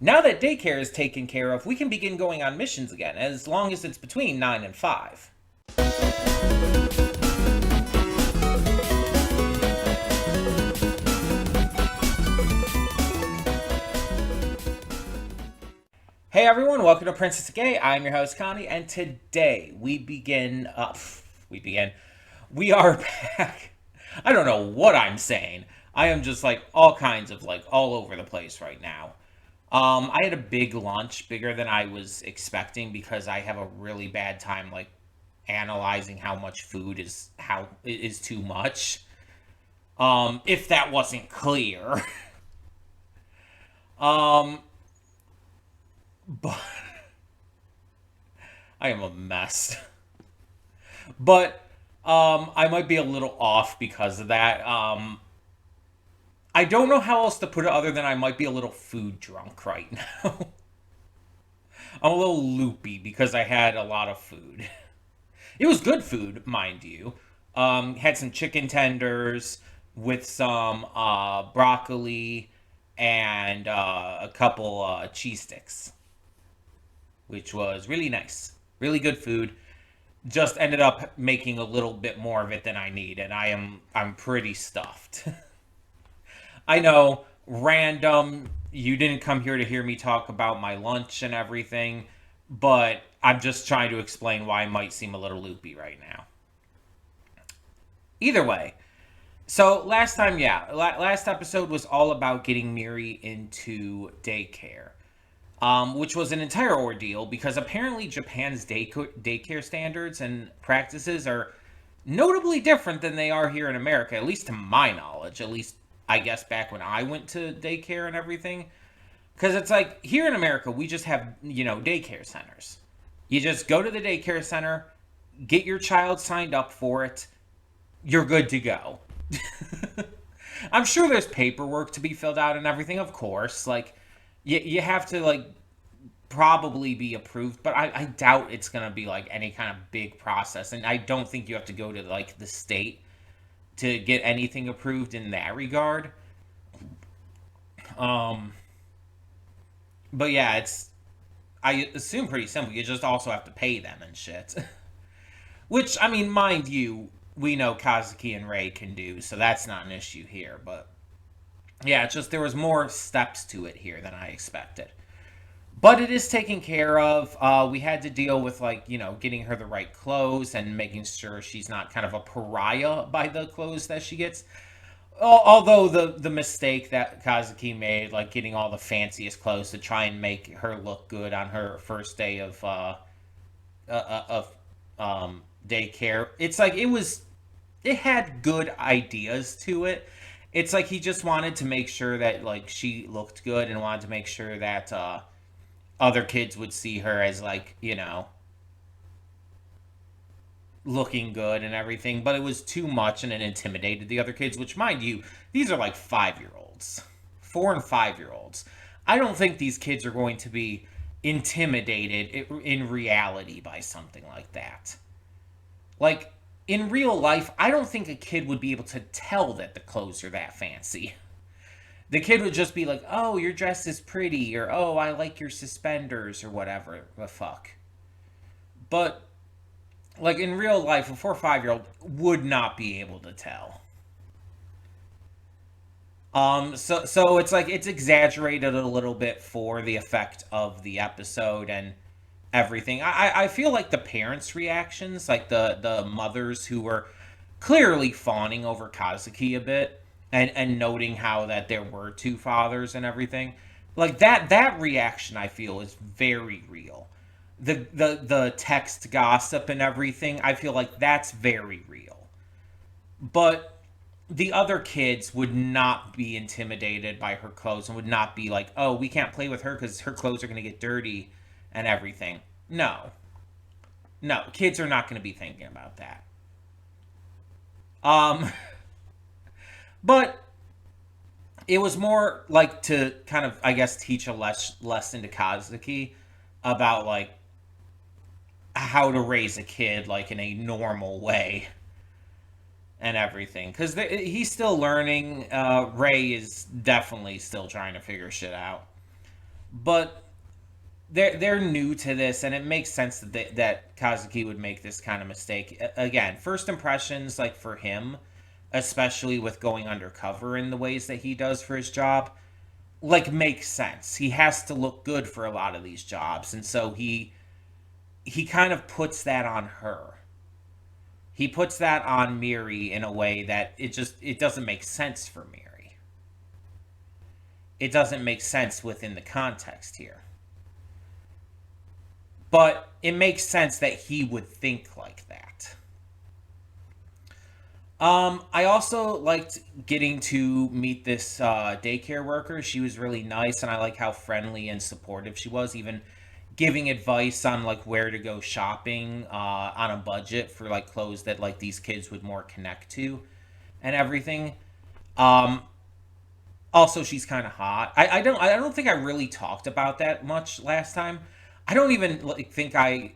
Now that daycare is taken care of, we can begin going on missions again, as long as it's between 9 and 5. Hey everyone, welcome to Princess Gay. I'm your host Connie, and today we begin. We are back. I don't know what I'm saying. I am just like all kinds of like all over the place right now. I had a big lunch, bigger than I was expecting, because I have a really bad time like analyzing how much food is too much. If that wasn't clear. Um, but I am a mess. But I might be a little off because of that. I don't know how else to put it other than I might be a little food drunk right now. I'm a little loopy because I had a lot of food. It was good food, mind you. Had some chicken tenders with some broccoli and a couple cheese sticks, which was really nice. Really good food. Just ended up making a little bit more of it than I need, and I'm pretty stuffed. I know, random. You didn't come here to hear me talk about my lunch and everything, but I'm just trying to explain why I might seem a little loopy right now. Either way, so last time, yeah, last episode was all about getting Miri into daycare, which was an entire ordeal because apparently Japan's daycare standards and practices are notably different than they are here in America, at least to my knowledge, at least I guess back when I went to daycare and everything. Because it's like here in America, we just have, daycare centers. You just go to the daycare center, get your child signed up for it, you're good to go. I'm sure there's paperwork to be filled out and everything, of course. Like, you have to, like, probably be approved, but I doubt it's going to be, like, any kind of big process. And I don't think you have to go to, like, the state to get anything approved in that regard. Um, but yeah, I assume pretty simple. You just also have to pay them and shit. Which, I mean, mind you, we know Kazuki and Ray can do, so that's not an issue here. But yeah, it's just there was more steps to it here than I expected. But it is taken care of. We had to deal with, like, getting her the right clothes and making sure she's not kind of a pariah by the clothes that she gets. Although the mistake that Kazuki made, like getting all the fanciest clothes to try and make her look good on her first day of daycare, it's like it had good ideas to it. It's like he just wanted to make sure that like she looked good and wanted to make sure that other kids would see her as like looking good and everything, but it was too much and it intimidated the other kids, which, mind you, these are like 5-year olds, 4 and 5-year olds. I don't think these kids are going to be intimidated in reality by something like that. Like, in real life, I don't think a kid would be able to tell that the clothes are that fancy. The kid would just be like, oh, your dress is pretty, or oh, I like your suspenders, or whatever the fuck. But like in real life, a 4 or 5-year old would not be able to tell. So it's like it's exaggerated a little bit for the effect of the episode and everything. I feel like the parents' reactions, like the mothers who were clearly fawning over Kazuki a bit and noting how that there were two fathers and everything, like that reaction I feel is very real. The text gossip and everything, I feel like that's very real. But the other kids would not be intimidated by her clothes and would not be like, oh, we can't play with her because her clothes are going to get dirty and everything. No. No, kids are not going to be thinking about that. Um, but it was more like to kind of, I guess, teach a lesson to Kazuki about like how to raise a kid like in a normal way and everything because he's still learning. Ray is definitely still trying to figure shit out. But they're new to this, and it makes sense that that Kazuki would make this kind of mistake. Again, first impressions, like for him, especially with going undercover in the ways that he does for his job, like makes sense. He has to look good for a lot of these jobs, and so he kind of puts that on her. He puts that on Miri in a way that it doesn't make sense for Miri. It doesn't make sense within the context here. But it makes sense that he would think like that. I also liked getting to meet this daycare worker. She was really nice, and I like how friendly and supportive she was, even giving advice on like where to go shopping on a budget for like clothes that like these kids would more connect to and everything. Um, Also, she's kind of hot. I don't think I really talked about that much last time. I don't even like think I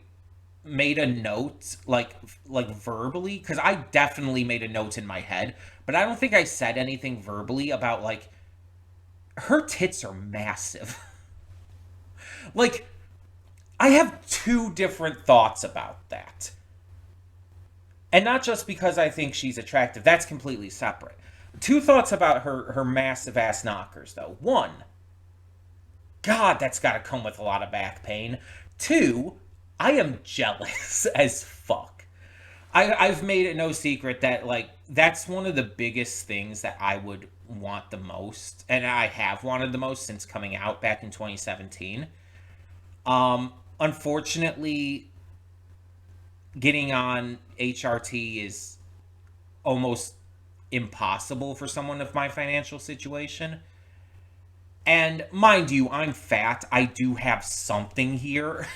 made a note like verbally, because I definitely made a note in my head, but I don't think I said anything verbally about like her tits are massive. Like, I have two different thoughts about that. And not just because I think she's attractive. That's completely separate. Two thoughts about her massive ass knockers though. One, God, that's got to come with a lot of back pain. Two, I am jealous as fuck. I've made it no secret that like that's one of the biggest things that I would want the most, and I have wanted the most since coming out back in 2017. Unfortunately, getting on HRT is almost impossible for someone of my financial situation. And mind you, I'm fat. I do have something here,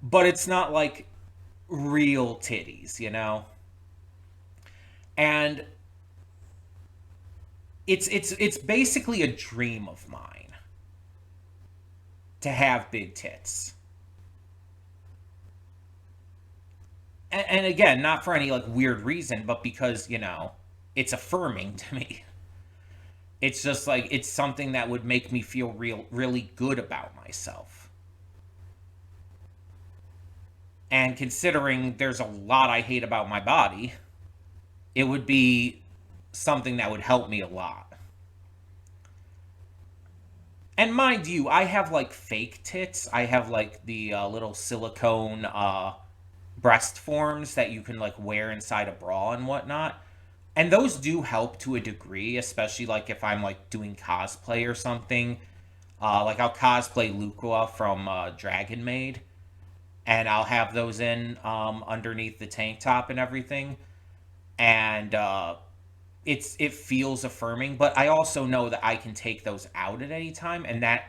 but it's not like real titties, you know? And it's basically a dream of mine to have big tits. And again, not for any like weird reason, but because, it's affirming to me. It's just like it's something that would make me feel really good about myself. And considering there's a lot I hate about my body, it would be something that would help me a lot. And mind you, I have like fake tits. I have like the little silicone breast forms that you can like wear inside a bra and whatnot. And those do help to a degree, especially like if I'm like doing cosplay or something. Like I'll cosplay Luqua from Dragon Maid, and I'll have those in underneath the tank top and everything. And it feels affirming, but I also know that I can take those out at any time, and that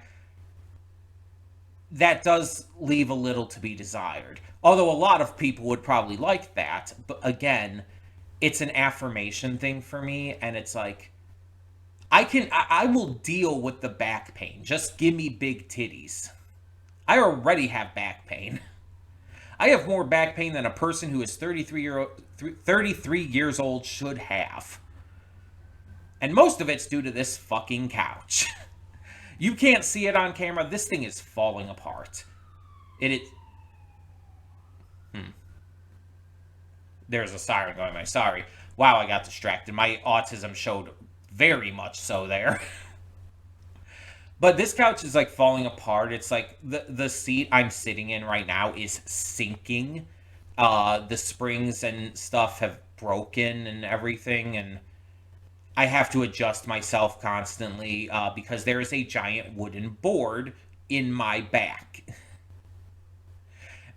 does leave a little to be desired. Although a lot of people would probably like that, but again, it's an affirmation thing for me, and it's like I will deal with the back pain. Just give me big titties. I already have back pain. I have more back pain than a person who is 33 years old should have. And most of it's due to this fucking couch. You can't see it on camera. This thing is falling apart. It is. Hmm. There's a siren going by. Sorry. Wow, I got distracted. My autism showed very much so there. But this couch is like falling apart. It's like the seat I'm sitting in right now is sinking. The springs and stuff have broken and everything, and I have to adjust myself constantly because there is a giant wooden board in my back.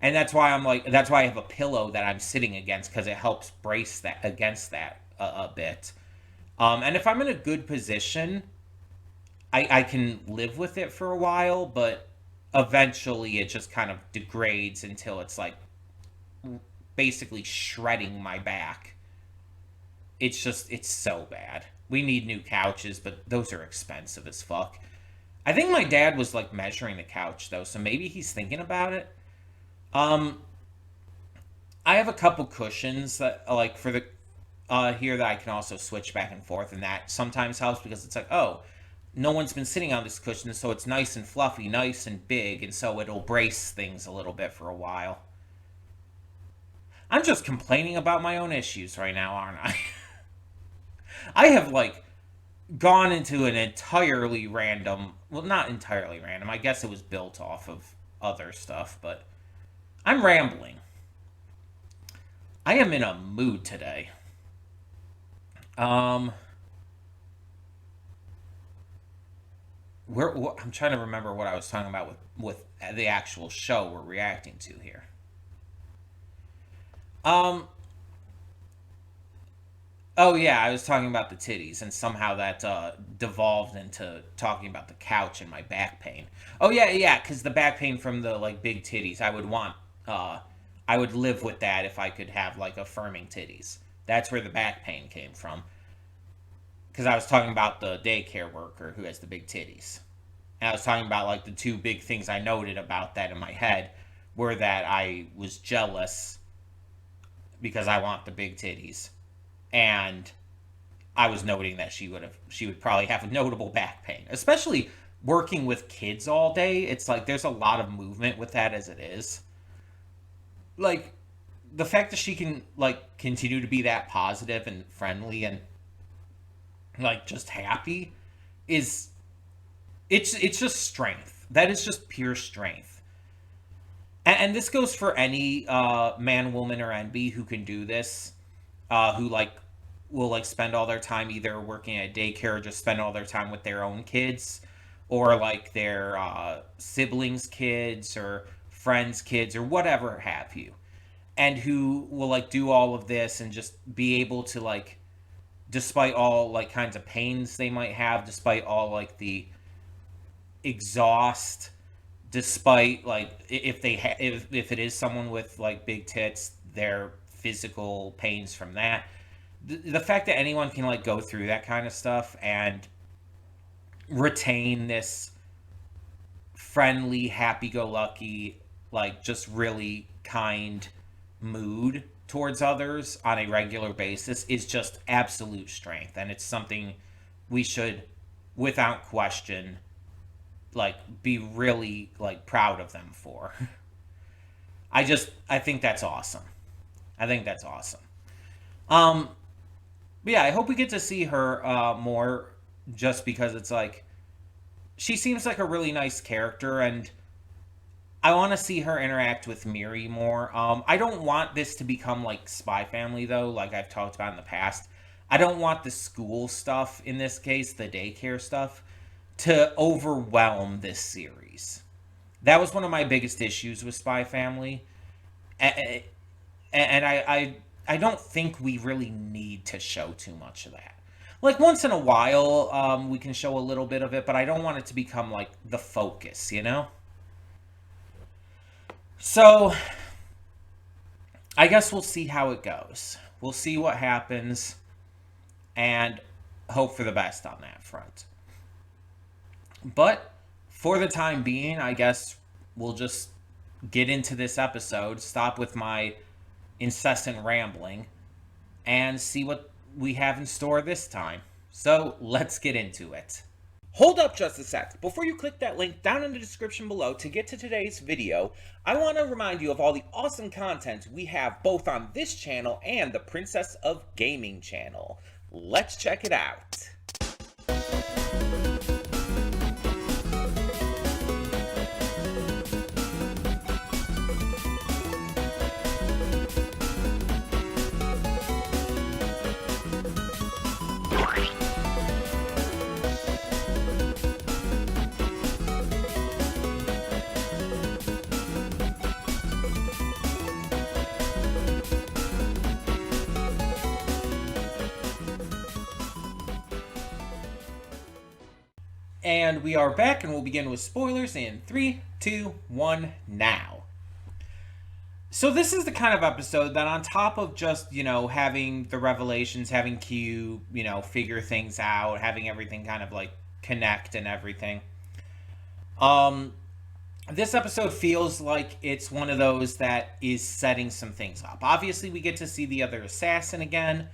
And that's why I have a pillow that I'm sitting against, because it helps brace that against that a bit. And if I'm in a good position, I can live with it for a while, but eventually it just kind of degrades until it's like basically shredding my back. It's so bad. We need new couches, but those are expensive as fuck. I think my dad was like measuring the couch though, so maybe he's thinking about it. Um, I have a couple cushions that like for the here that I can also switch back and forth, and that sometimes helps because it's like, oh, no one's been sitting on this cushion, so it's nice and fluffy, nice and big, and so it'll brace things a little bit for a while. I'm just complaining about my own issues right now, aren't I? I have, like, gone into an entirely random, well, not entirely random, I guess it was built off of other stuff, but I'm rambling. I am in a mood today. Um, I'm trying to remember what I was talking about with the actual show we're reacting to here. Um, oh yeah, I was talking about the titties, and somehow that devolved into talking about the couch and my back pain. Oh yeah, yeah, because the back pain from the like big titties, uh, I would live with that if I could have like affirming titties. That's where the back pain came from. Because I was talking about the daycare worker who has the big titties. And I was talking about like the two big things I noted about that in my head were that I was jealous because I want the big titties, and I was noting that she would probably have a notable back pain, especially working with kids all day. It's like there's a lot of movement with that as it is. Like the fact that she can like continue to be that positive and friendly and like just happy is it's just strength. That is just pure strength. And this goes for any man, woman, or NB who can do this, who like will like spend all their time either working at daycare or just spend all their time with their own kids, or like their siblings' kids or friends' kids or whatever have you, and who will like do all of this and just be able to like, despite all like kinds of pains they might have, despite all like the exhaust, despite like if it is someone with like big tits, their physical pains from that, the fact that anyone can like go through that kind of stuff and retain this friendly, happy-go-lucky, like just really kind mood towards others on a regular basis is just absolute strength, and it's something we should without question like be really like proud of them for. I think that's awesome. I think that's awesome. Um but yeah, I hope we get to see her more, just because it's like she seems like a really nice character, and I want to see her interact with Miri more. I don't want this to become like Spy Family though, like I've talked about in the past. I don't want the school stuff in this case, the daycare stuff, to overwhelm this series. That was one of my biggest issues with Spy Family, and I don't think we really need to show too much of that. Like once in a while, we can show a little bit of it, but I don't want it to become like the focus, you know. So I guess we'll see how it goes. We'll see what happens, and hope for the best on that front. But for the time being, I guess we'll just get into this episode, stop with my incessant rambling, and see what we have in store this time. So let's get into it. Hold up just a sec. Before you click that link down in the description below to get to today's video, I want to remind you of all the awesome content we have both on this channel and the Princess of Gaming channel. Let's check it out. And we are back, and we'll begin with spoilers in 3, 2, 1, now. So this is the kind of episode that on top of just, having the revelations, having Q, figure things out, having everything kind of like connect and everything. This episode feels like it's one of those that is setting some things up. Obviously, we get to see the other assassin again.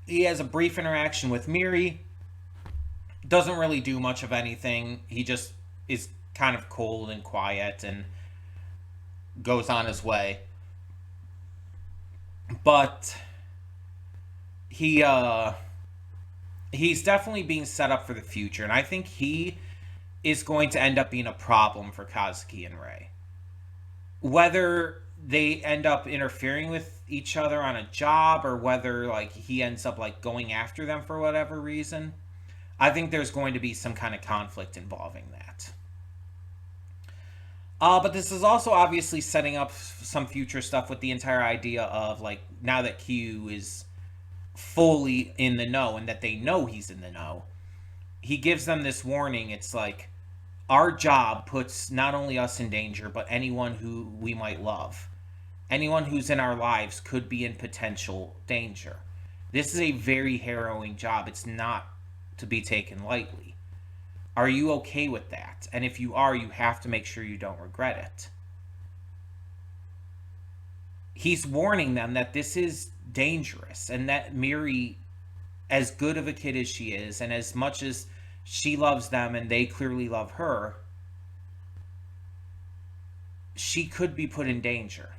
He has a brief interaction with Miri. doesn't really do much of anything. He just is kind of cold and quiet and goes on his way. But he he's definitely being set up for the future, and I think he is going to end up being a problem for Kazuki and Rei. Whether they end up interfering with each other on a job, or whether like he ends up like going after them for whatever reason, I think there's going to be some kind of conflict involving that. But this is also obviously setting up some future stuff with the entire idea of like, now that Q is fully in the know and that they know he's in the know, he gives them this warning. It's like, our job puts not only us in danger, but anyone who we might love. Anyone who's in our lives could be in potential danger. This is a very harrowing job. It's not to be taken lightly. Are you okay with that? And if you are, you have to make sure you don't regret it. He's warning them that this is dangerous, and that Miri, as good of a kid as she is, and as much as she loves them and they clearly love her, she could be put in danger.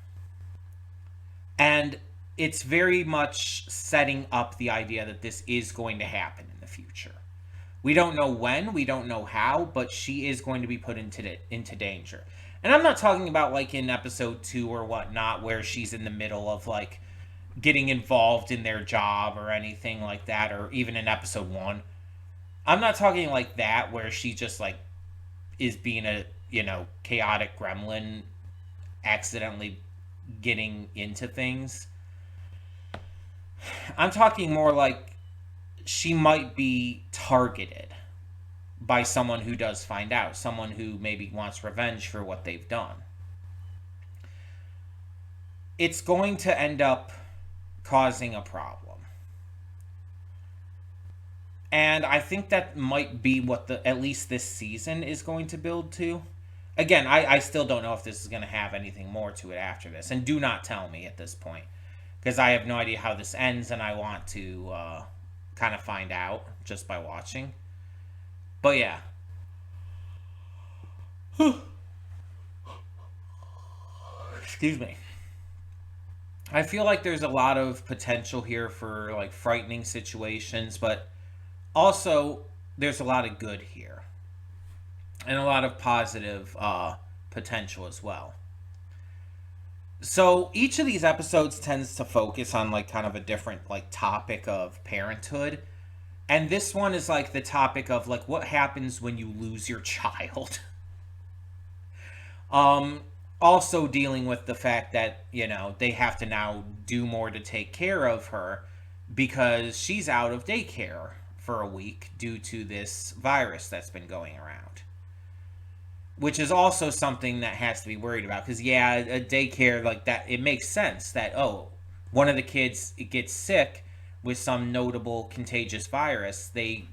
And it's very much setting up the idea that this is going to happen in the future. We don't know when, we don't know how, but she is going to be put into danger. And I'm not talking about like in episode 2 or whatnot, where she's in the middle of like getting involved in their job or anything like that, or even in episode 1. I'm not talking like that, where she just like is being a, chaotic gremlin, accidentally getting into things. I'm talking more like she might be targeted by someone who does find out, someone who maybe wants revenge for what they've done. It's going to end up causing a problem. And I think that might be what at least this season is going to build to. Again, I still don't know if this is going to have anything more to it after this. And do not tell me at this point, because I have no idea how this ends, and I want to kind of find out just by watching. But yeah. Excuse me. I feel like there's a lot of potential here for like frightening situations, but also there's a lot of good here. And a lot of positive potential as well. So each of these episodes tends to focus on like kind of a different like topic of parenthood. And this one is like the topic of like what happens when you lose your child. Also dealing with the fact that, they have to now do more to take care of her because she's out of daycare for a week due to this virus that's been going around. Which is also something that has to be worried about. Because, yeah, a daycare like that, it makes sense that, one of the kids gets sick with some notable contagious virus. The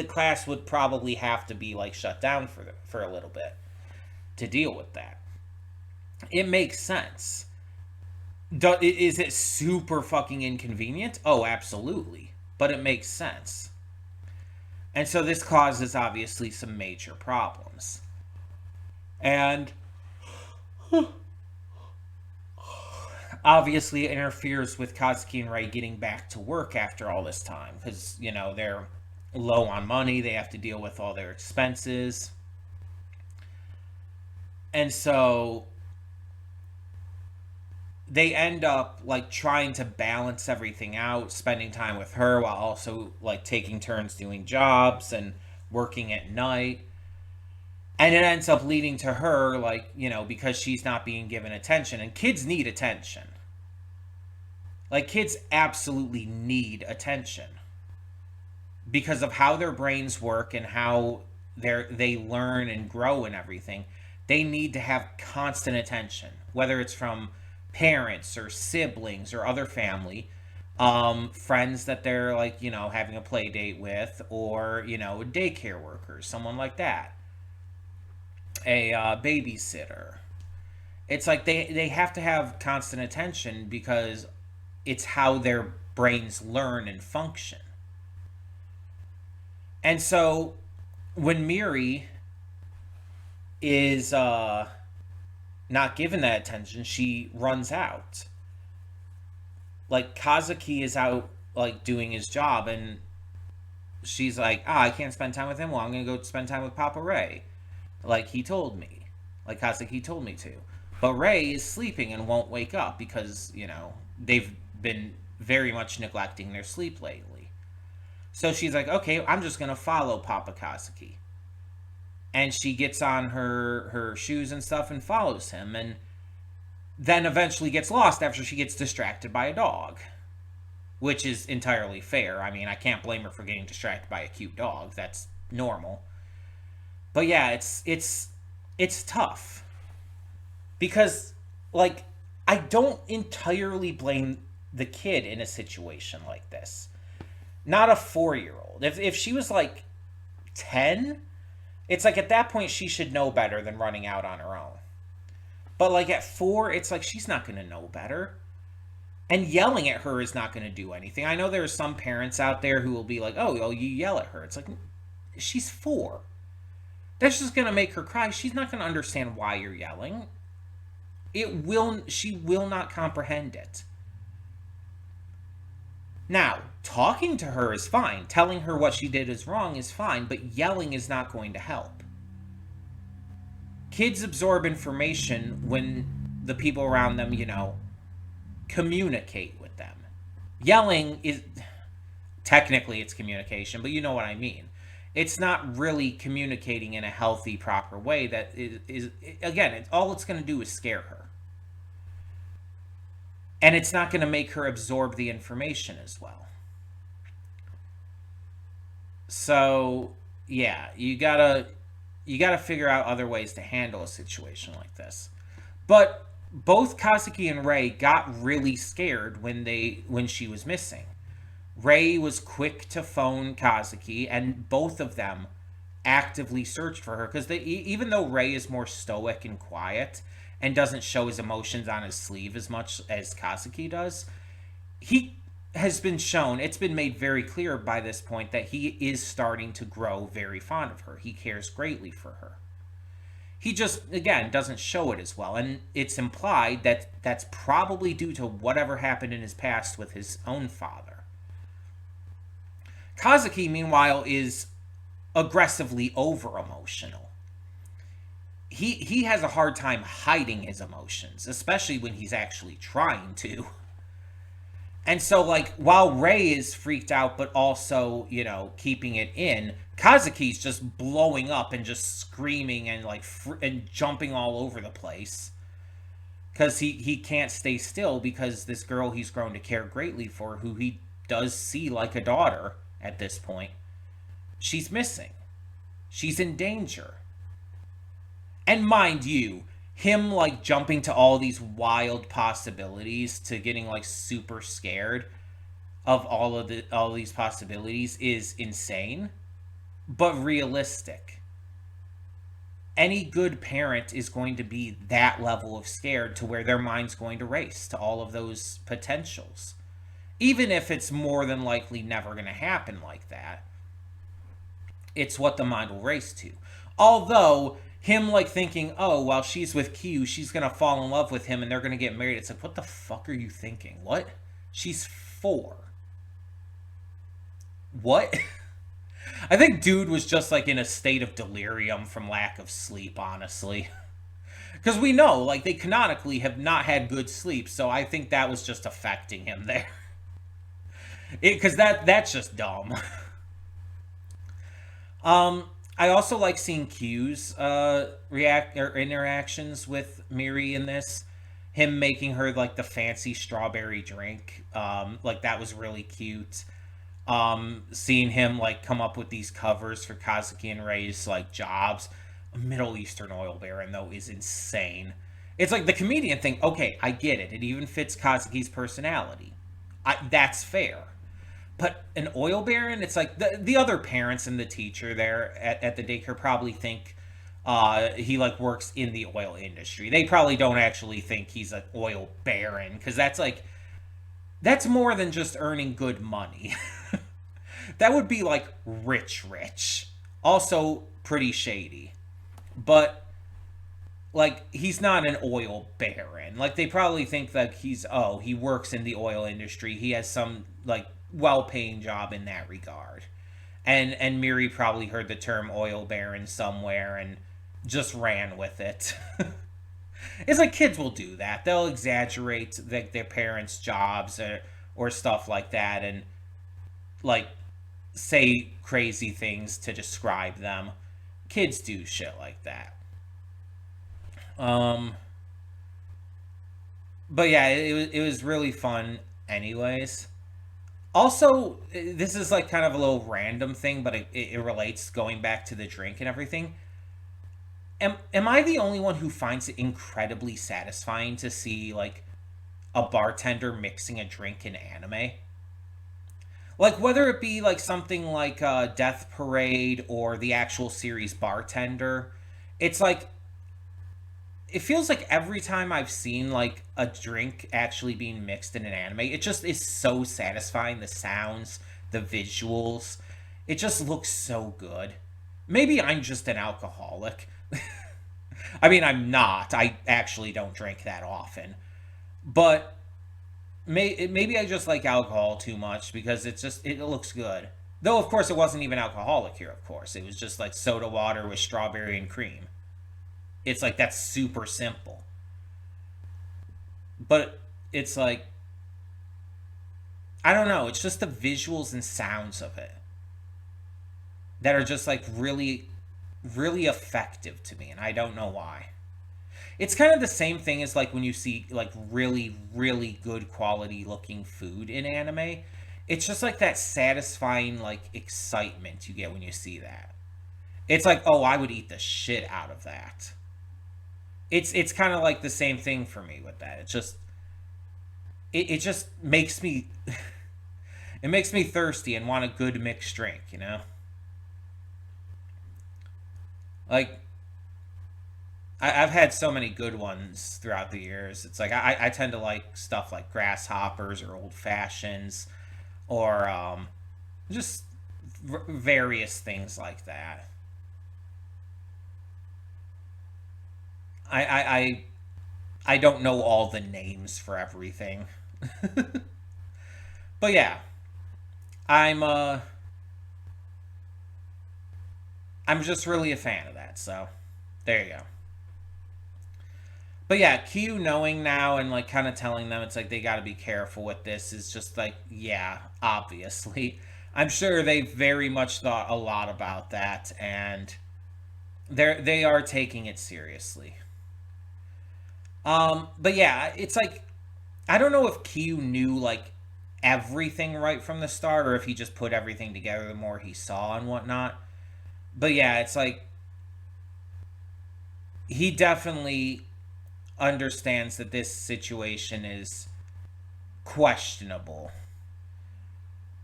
class would probably have to be, like, shut down for a little bit to deal with that. It makes sense. Is it super fucking inconvenient? Oh, absolutely. But it makes sense. And so this causes, obviously, some major problems. And obviously it interferes with Kazuki and Rei getting back to work after all this time. Because, they're low on money. They have to deal with all their expenses. And so they end up like trying to balance everything out, spending time with her while also like taking turns doing jobs and working at night. And it ends up leading to her like, because she's not being given attention, and kids need attention. Like kids absolutely need attention because of how their brains work and how they learn and grow and everything. They need to have constant attention, whether it's from parents or siblings or other family, friends that they're like, having a play date with, or, a daycare worker, someone like that, a babysitter. It's like they have to have constant attention because it's how their brains learn and function. And so when Miri is not given that attention, she runs out. Like Kazuki is out like doing his job, and she's like, "Ah, I can't spend time with him. Well, I'm gonna go spend time with Papa Ray, like he told me, like Kazuki told me to." But Ray is sleeping and won't wake up because they've been very much neglecting their sleep lately. So she's like, "Okay, I'm just gonna follow Papa Kazuki," and she gets on her shoes and stuff and follows him, and then eventually gets lost after she gets distracted by a dog, which is entirely fair. I mean, I can't blame her for getting distracted by a cute dog. That's normal. But yeah, it's tough because like I don't entirely blame the kid in a situation like this. Not a 4-year-old. If she was like 10, it's like at that point she should know better than running out on her own. But like at 4, it's like she's not going to know better. And yelling at her is not going to do anything. I know there are some parents out there who will be like, "Oh, you yell at her." It's like she's 4. That's just going to make her cry. She's not going to understand why you're yelling. She will not comprehend it. Now, talking to her is fine. Telling her what she did is wrong is fine, but yelling is not going to help. Kids absorb information when the people around them, communicate with them. Yelling is technically it's communication, but you know what I mean. It's not really communicating in a healthy, proper way. That is again, all it's going to do is scare her. And it's not going to make her absorb the information as well. So, yeah, you gotta figure out other ways to handle a situation like this. But both Kazuki and Ray got really scared when she was missing. Ray was quick to phone Kazuki, and both of them actively searched for her because even though Ray is more stoic and quiet and doesn't show his emotions on his sleeve as much as Kazuki does, he has been shown, it's been made very clear by this point that he is starting to grow very fond of her. He cares greatly for her. He just, again, doesn't show it as well. And it's implied that that's probably due to whatever happened in his past with his own father. Kazuki, meanwhile, is aggressively over emotional. He has a hard time hiding his emotions, especially when he's actually trying to. And so, like, while Ray is freaked out, but also, keeping it in, Kazuki's just blowing up and just screaming and, like, and jumping all over the place. Because he can't stay still because this girl he's grown to care greatly for, who he does see like a daughter at this point, she's missing. She's in danger. And mind you, him like jumping to all these wild possibilities to getting like super scared of all these possibilities is insane, but realistic. Any good parent is going to be that level of scared to where their mind's going to race to all of those potentials. Even if it's more than likely never going to happen like that, it's what the mind will race to. Although him like thinking, "Oh, while she's with Q, she's gonna fall in love with him and they're gonna get married." It's like, what the fuck are you thinking? What? She's 4. What? I think dude was just like in a state of delirium from lack of sleep, honestly. Because we know, like, they canonically have not had good sleep, so I think that was just affecting him there. Because that's just dumb. I also like seeing Q's react or interactions with Miri in this. Him making her like the fancy strawberry drink, like that was really cute. Seeing him like come up with these covers for Kazuki and Ray's like jobs. A Middle Eastern oil baron though is insane. It's like the comedian thing. Okay, I get it. It even fits Kazuki's personality. That's fair. But an oil baron, it's like the other parents and the teacher there at the daycare probably think he like works in the oil industry. They probably don't actually think he's an oil baron because that's more than just earning good money. That would be like rich, rich. Also pretty shady. But like he's not an oil baron. Like they probably think that he works in the oil industry. He has some like well-paying job in that regard. And Miri probably heard the term oil baron somewhere and just ran with it. It's like kids will do that. They'll exaggerate their parents' jobs or stuff like that and like say crazy things to describe them. Kids do shit like that. Um, but yeah, it was really fun, anyways. Also, this is like kind of a little random thing, but it relates going back to the drink and everything. Am I the only one who finds it incredibly satisfying to see like a bartender mixing a drink in anime? Like whether it be like something like Death Parade or the actual series Bartender, it's like it feels like every time I've seen like a drink actually being mixed in an anime, it just is so satisfying. The sounds, the visuals, it just looks so good. Maybe I'm just an alcoholic. I mean, I'm not. I actually don't drink that often. But maybe I just like alcohol too much because it looks good. Though, of course, it wasn't even alcoholic here, of course. It was just like soda water with strawberry and cream. It's like that's super simple. But it's like I don't know, it's just the visuals and sounds of it that are just like really effective to me and I don't know why. It's kind of the same thing as like when you see like really good quality looking food in anime. It's just like that satisfying like excitement you get when you see that. It's like, "Oh, I would eat the shit out of that." It's kind of like the same thing for me with that. It just makes me it makes me thirsty and want a good mixed drink, you know? Like I've had so many good ones throughout the years. It's like I tend to like stuff like grasshoppers or old fashions or just various things like that. I, I I I don't know all the names for everything, but yeah, I'm uh I'm just really a fan of that. So there you go. But yeah, Q knowing now and like kind of telling them it's like they got to be careful with this is just like yeah, obviously. I'm sure they very much thought a lot about that and they are taking it seriously. But yeah, it's like I don't know if Q knew like everything right from the start or if he just put everything together the more he saw and whatnot. But yeah, it's like he definitely understands that this situation is questionable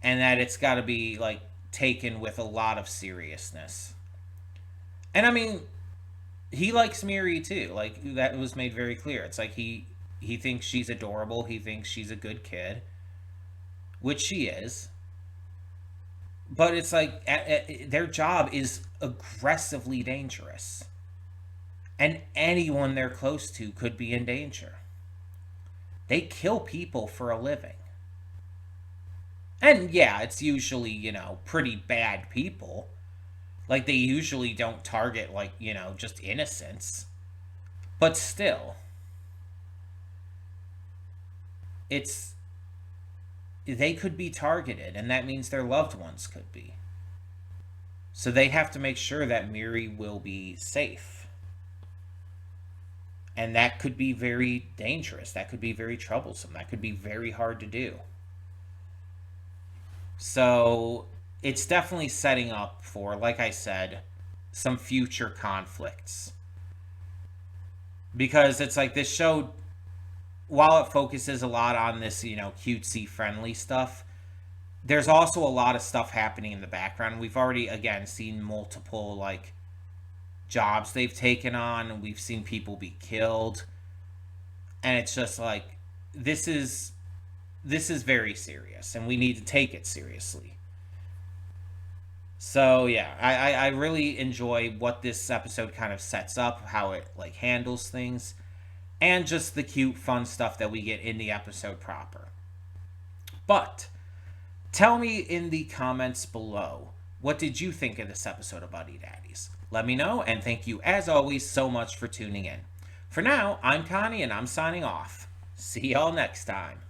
and that it's got to be like taken with a lot of seriousness. And I mean, he likes Miri too. Like that was made very clear. It's like he thinks she's adorable. He thinks she's a good kid, which she is. But it's like their job is aggressively dangerous, and anyone they're close to could be in danger. They kill people for a living. And yeah, it's usually, pretty bad people. Like, they usually don't target, like, just innocents. But still, it's. They could be targeted, and that means their loved ones could be. So they have to make sure that Miri will be safe. And that could be very dangerous. That could be very troublesome. That could be very hard to do. So it's definitely setting up for, like I said, some future conflicts. Because it's like this show, while it focuses a lot on this, cutesy friendly stuff, there's also a lot of stuff happening in the background. We've already, again, seen multiple, like, jobs they've taken on, and we've seen people be killed. And it's just like, this is very serious, and we need to take it seriously. So yeah, I really enjoy what this episode kind of sets up, how it like handles things, and just the cute, fun stuff that we get in the episode proper. But tell me in the comments below, what did you think of this episode of Buddy Daddies? Let me know, and thank you as always so much for tuning in. For now, I'm Connie and I'm signing off. See y'all next time.